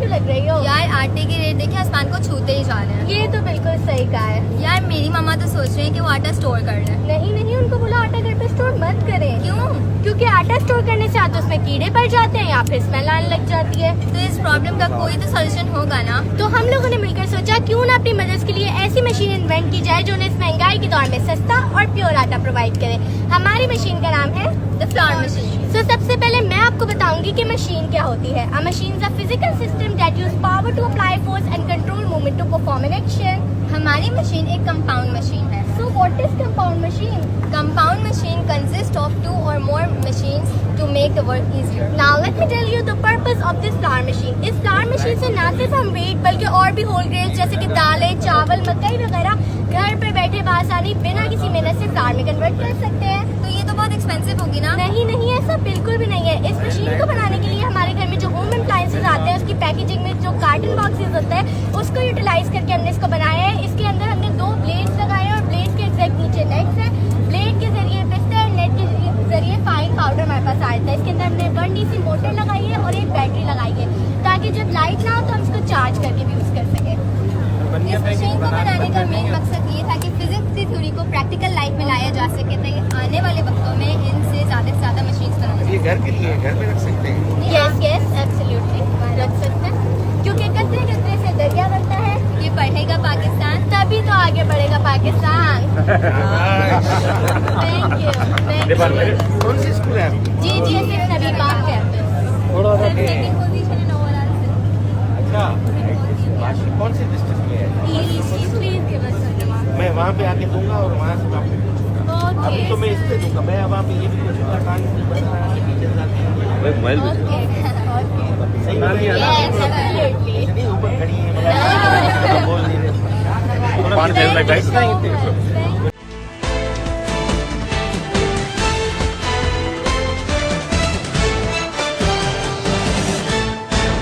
लग रही हो यार आटे के रेट देखे आसमान को छूते ही जा रहे हैं। ये तो बिल्कुल सही कहा है यार मेरी मम्मा तो सोच रहे हैं कि वो आटा स्टोर कर लें। नहीं नहीं उनको बोला आटा घर पे स्टोर मत करें क्यों? क्योंकि आटा स्टोर करने से या तो उसमें कीड़े पड़ जाते हैं या फिर स्मेल आने लग जाती है। तो इस प्रॉब्लम का कोई तो सोल्यूशन होगा ना। तो हम लोगों ने मिलकर सोचा क्यों ना अपनी मदद के लिए ऐसी मशीन इन्वेंट की जाए जो उन्हें इस महंगाई के दौर में सस्ता और प्योर आटा प्रोवाइड करे। हमारी मशीन का नाम है द फ्लावर मशीन। तो सबसे पहले मैं आपको बताऊंगी कि मशीन क्या होती है। A machine is a physical system that use power to apply force and control movement to perform an action. हमारी मशीन एक कंपाउंड मशीन है। So what is compound machine? Compound machine consists of 2 or more machines to make the work easier. Now let me tell you the purpose of this flour machine. इस flour machine से ना सिर्फ हम wheat बल्कि और भी whole grains जैसे कि दालें, चावल, मकई वगैरह घर पे बैठे बासानी बिना किसी मेहनत से flour में कन्वर्ट कर सकते हैं। तो ये तो बहुत एक्सपेंसिव होगी ना। नहीं नहीं ऐसा बिल्कुल भी नहीं है। इस मशीन को बनाने के लिए हमारे घर में जो होम अप्लायंसेस आते हैं उसकी पैकेजिंग में जो कार्टन बॉक्सेस होते हैं उसको यूटिलाइज करके हमने इसको बनाया है। इसके अंदर हमने 2 ब्लेड्स लगाए हैं और ब्लेड के एग्जैक्ट नीचे नेट्स है। ब्लेड के जरिए पिस्ता और नेट के जरिए फाइन पाउडर हमारे पास आ जाता है। इसके अंदर हमने 1 DC मोटर लगाई है और एक बैटरी लगाई है ताकि जब लाइट ना हो तो हम इसको चार्ज करके भी यूज कर सकें। इस मशीन को बनाने का मेन मकसद ये था कि फिजिक्स की थ्योरी को प्रैक्टिकल लाइफ में लाया जा सके ताकि आने वाले वक्तों में इनसे ज़्यादा से ज़्यादा मशीन्स बनाना। ये घर के लिए घर में रख सकते हैं। यस यस एब्सोल्युटली रख सकते हैं क्योंकि कतरे कतरे से दरिया बनता है। ये बढ़ेगा पाकिस्तान तभी तो आगे बढ़ेगा पाकिस्तान। थैंक यू कौन सी स्कूल है आपकी? जी जी सिर्फ Nabi Pak campus. Second position in overall. अच्छा कौन सी डिस्ट्रिक्ट में है? Please give us some remark. मैं वहाँ पे आके दूंगा और वहाँ से मैं आपको पूछूंगा। अभी तो मैं इस पे दूंगा। मैं वहाँ पे ये भी पूछूंगा कहाँ बन रहा है टीचर्स आते हैं नहीं ऊपर खड़ी है बोल नहीं रहे। Thank you.